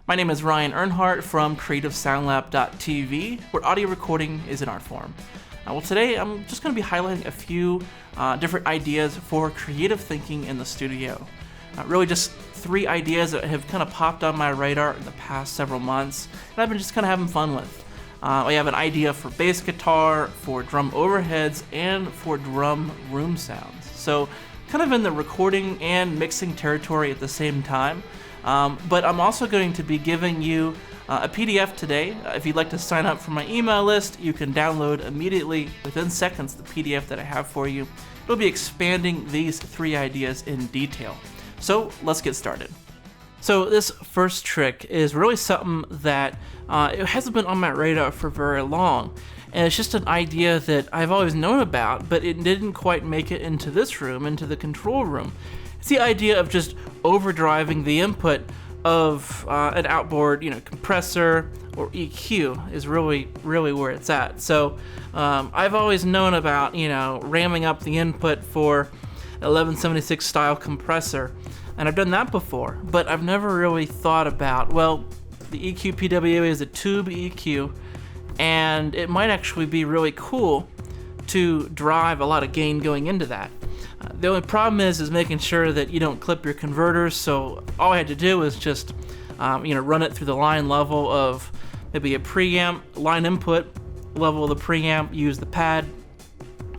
My name is Ryan Earnhardt from CreativeSoundLab.tv, where audio recording is an art form. Well, today I'm just going to be highlighting a few different ideas for creative thinking in the studio. Really just 3 ideas that have kind of popped on my radar in the past several months, and I've been just kind of having fun with. I have an idea for bass guitar, for drum overheads, and for drum room sounds. So kind of in the recording and mixing territory at the same time. But I'm also going to be giving you a PDF today. If you'd like to sign up for my email list, you can download immediately, within seconds, the PDF that I have for you. It'll be expanding these 3 ideas in detail. So let's get started. So this first trick is really something that it hasn't been on my radar for very long. And it's just an idea that I've always known about, but it didn't quite make it into this room, into the control room. It's the idea of just overdriving the input of an outboard, compressor or EQ is really where it's at. So I've always known about, ramming up the input for an 1176 style compressor, and I've done that before, but I've never really thought about, well, the EQ PWA is a tube EQ, and it might actually be really cool to drive a lot of gain going into that. The only problem is making sure that you don't clip your converters, so all I had to do was just run it through the line level of maybe a preamp, line input level of the preamp, use the pad,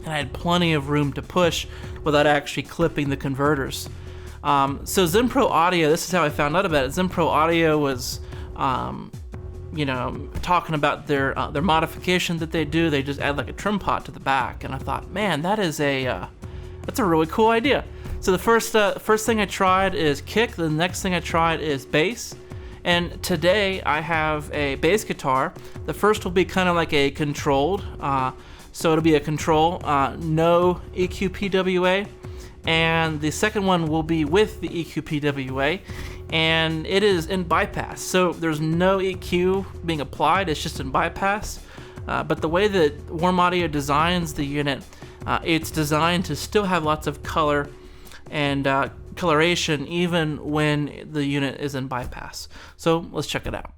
and I had plenty of room to push without actually clipping the converters. So Zenpro Audio, this is how I found out about it. Zenpro Audio was talking about their modification that they do. They just add like a trim pot to the back, and I thought, man, that's a really cool idea. So the first thing I tried is kick. The next thing I tried is bass. And today I have a bass guitar. The first will be kind of like a controlled. So it'll be a control, no EQ PWA. And the second one will be with the EQ PWA. And it is in bypass. So there's no EQ being applied. It's just in bypass. But the way that Warm Audio designs the unit, it's designed to still have lots of color and coloration even when the unit is in bypass. So let's check it out.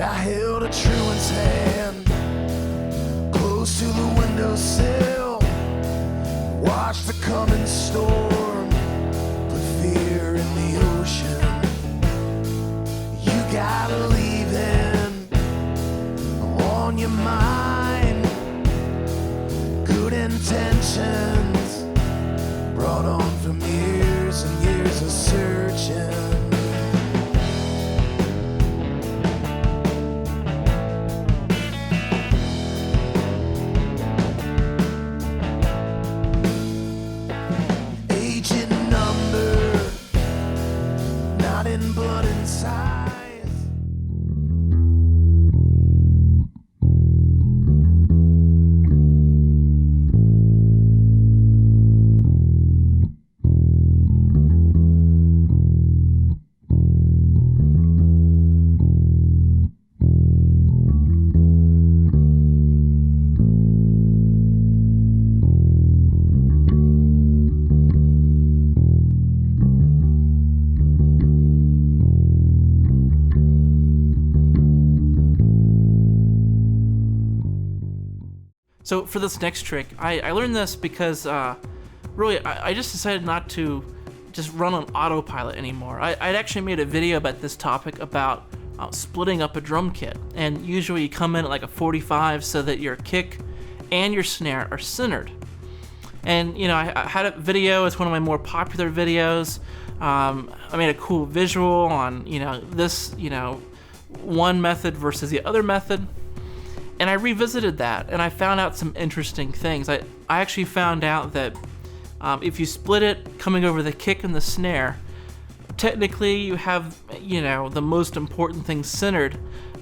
I held a truant's hand close to the windowsill, watched the coming storm, put fear in the ocean. You gotta leave him on your mind. Good intentions brought on from years and years of searching. Blood and size. So for this next trick, I learned this because really I just decided not to just run on autopilot anymore. I'd actually made a video about this topic about splitting up a drum kit, and usually you come in at like a 45 so that your kick and your snare are centered. And I had a video, it's one of my more popular videos. I made a cool visual on this one method versus the other method. And I revisited that, and I found out some interesting things. I actually found out that if you split it coming over the kick and the snare, technically you have, the most important things centered,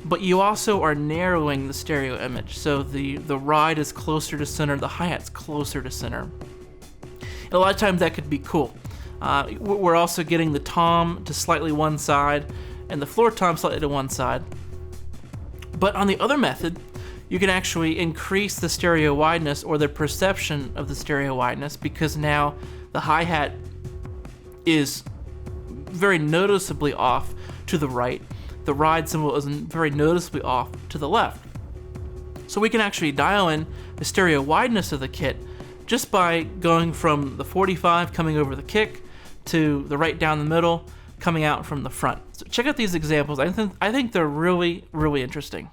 but you also are narrowing the stereo image. So the ride is closer to center, the hi-hat's closer to center. A lot of times that could be cool. We're also getting the tom to slightly one side and the floor tom slightly to one side. But on the other method, you can actually increase the stereo wideness or the perception of the stereo wideness, because now the hi-hat is very noticeably off to the right. The ride cymbal is very noticeably off to the left. So we can actually dial in the stereo wideness of the kit just by going from the 45 coming over the kick to the right down the middle coming out from the front. So check out these examples. I think they're really, really interesting.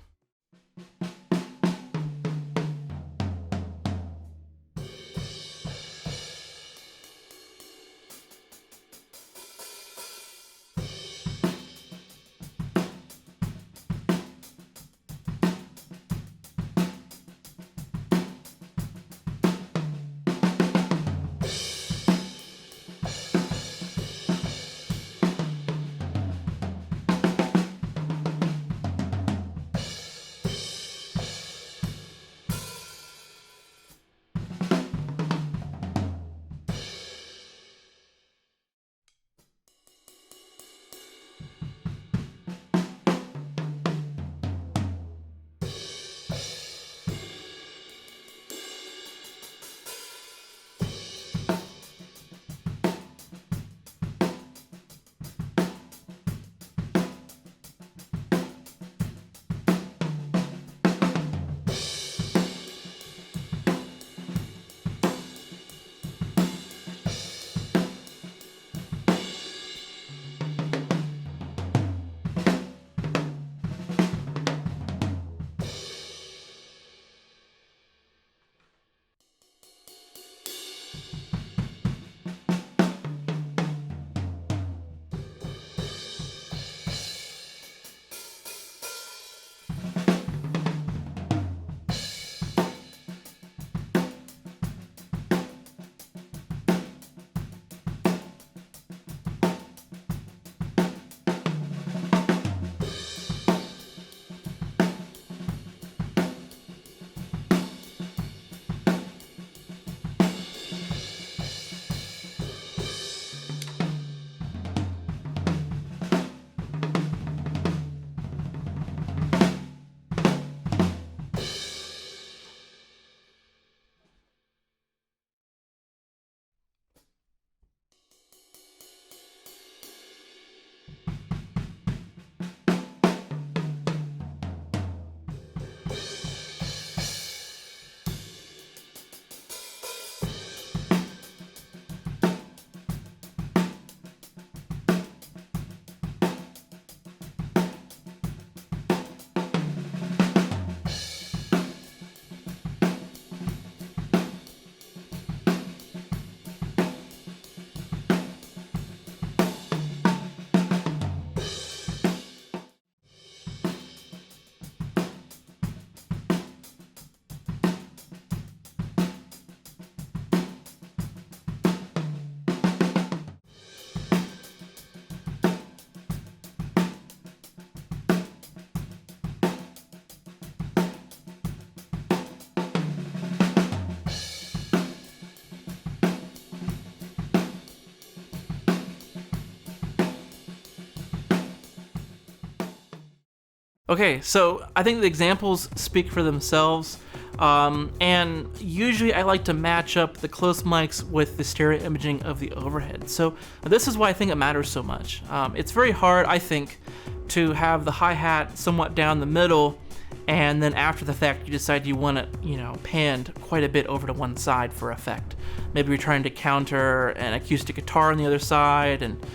Okay, so I think the examples speak for themselves, and usually I like to match up the close mics with the stereo imaging of the overhead. So this is why I think it matters so much. It's very hard, I think, to have the hi-hat somewhat down the middle, and then after the fact you decide you want it, panned quite a bit over to one side for effect. Maybe you're trying to counter an acoustic guitar on the other side, and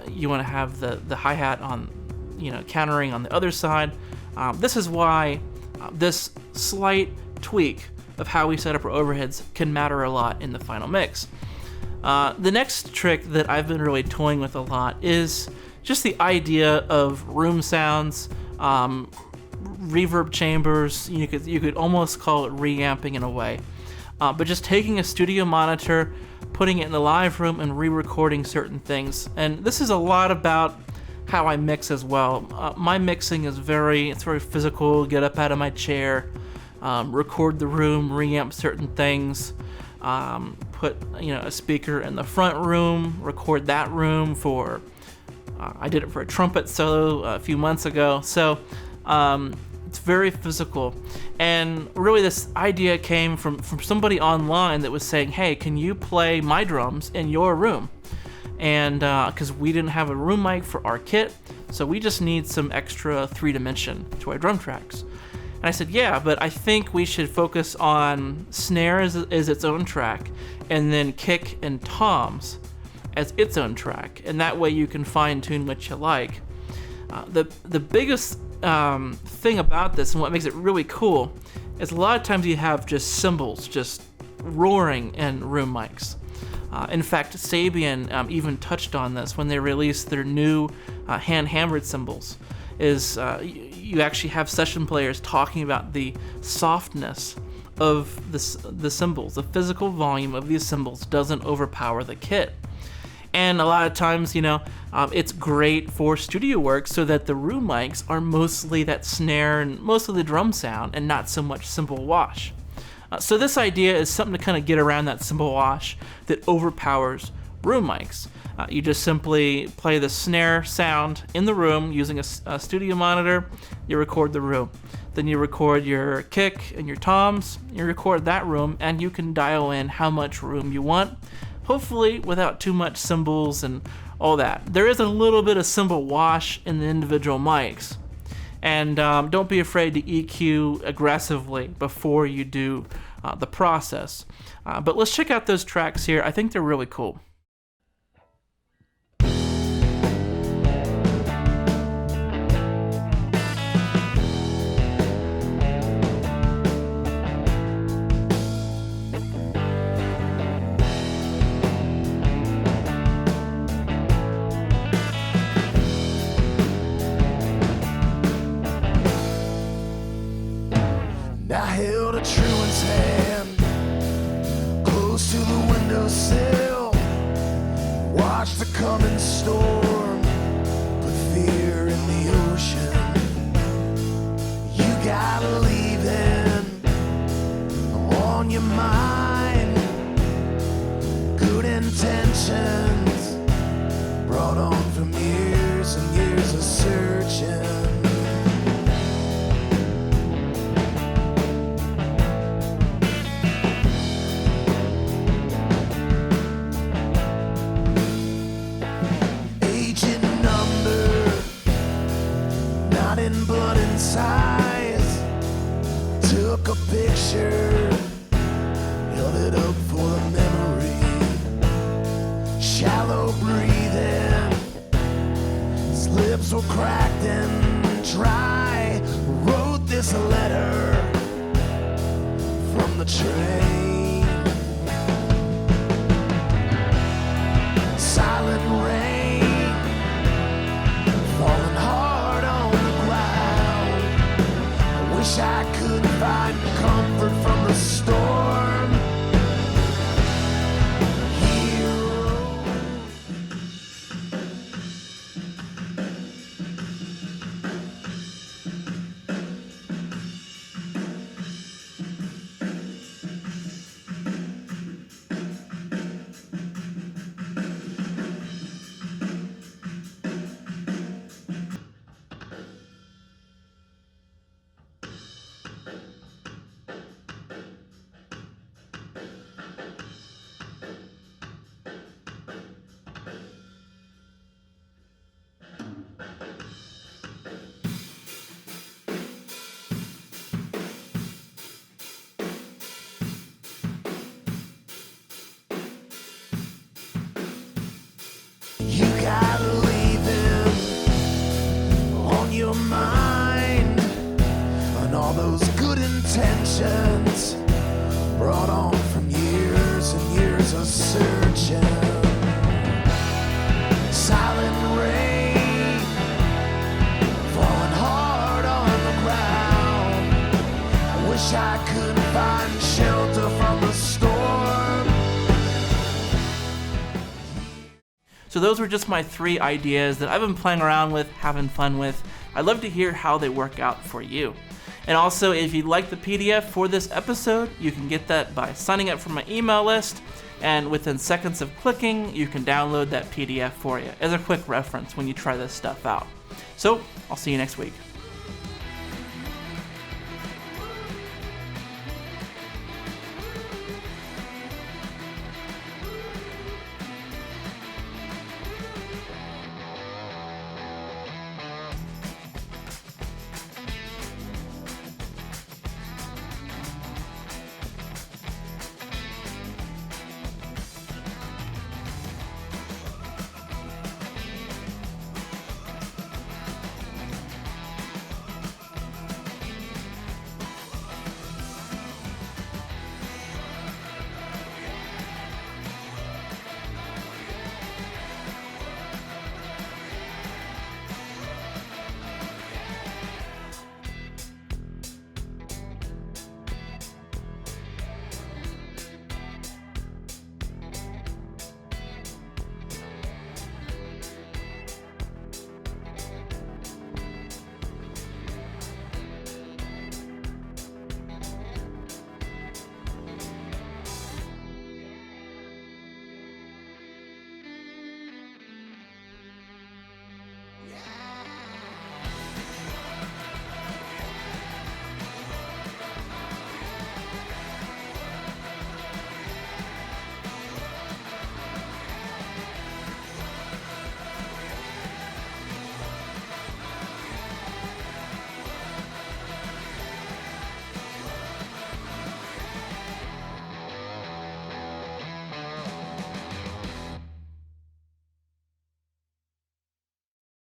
you want to have the hi-hat on, countering on the other side. This is why this slight tweak of how we set up our overheads can matter a lot in the final mix. The next trick that I've been really toying with a lot is just the idea of room sounds, reverb chambers. You could almost call it reamping in a way, but just taking a studio monitor, putting it in the live room, and re-recording certain things. And this is a lot about how I mix as well. My mixing is very physical. Get up out of my chair, record the room, reamp certain things, put a speaker in the front room, record that room for. I did it for a trumpet solo a few months ago, so it's very physical. And really, this idea came from somebody online that was saying, "Hey, can you play my drums in your room?" And because we didn't have a room mic for our kit, so we just need some extra 3-dimension to our drum tracks. And I said, yeah, but I think we should focus on snare as its own track, and then kick and toms as its own track. And that way you can fine tune what you like. The biggest thing about this, and what makes it really cool, is a lot of times you have just cymbals just roaring in room mics. In fact, Sabian even touched on this when they released their new hand-hammered cymbals. You actually have session players talking about the softness of the cymbals. The physical volume of these cymbals doesn't overpower the kit. And a lot of times, it's great for studio work so that the room mics are mostly that snare and mostly the drum sound and not so much cymbal wash. So this idea is something to kind of get around that cymbal wash that overpowers room mics. You just simply play the snare sound in the room using a studio monitor, you record the room. Then you record your kick and your toms, you record that room, and you can dial in how much room you want, hopefully without too much cymbals and all that. There is a little bit of cymbal wash in the individual mics. And don't be afraid to EQ aggressively before you do the process. But let's check out those tracks here. I think they're really cool. I held a truant's hand close to the windowsill, watched the coming storm, put fear in the ocean. You gotta leave him on your mind. Good intentions brought on from years and years of searching. In blood and size, took a picture, held it up for a memory. Shallow breathing, his lips were cracked and dry. Wrote this letter from the train. Silent rain, falling hard on. Wish I could find comfort from the storm. You gotta leave him on your mind, and all those good intentions brought on from years and years of searching. Silent rain falling hard on the ground. I wish I could find shelter from the storm. So those were just my 3 ideas that I've been playing around with, having fun with. I'd love to hear how they work out for you. And also, if you'd like the PDF for this episode, you can get that by signing up for my email list. and within seconds of clicking, you can download that PDF for you as a quick reference when you try this stuff out. So, I'll see you next week.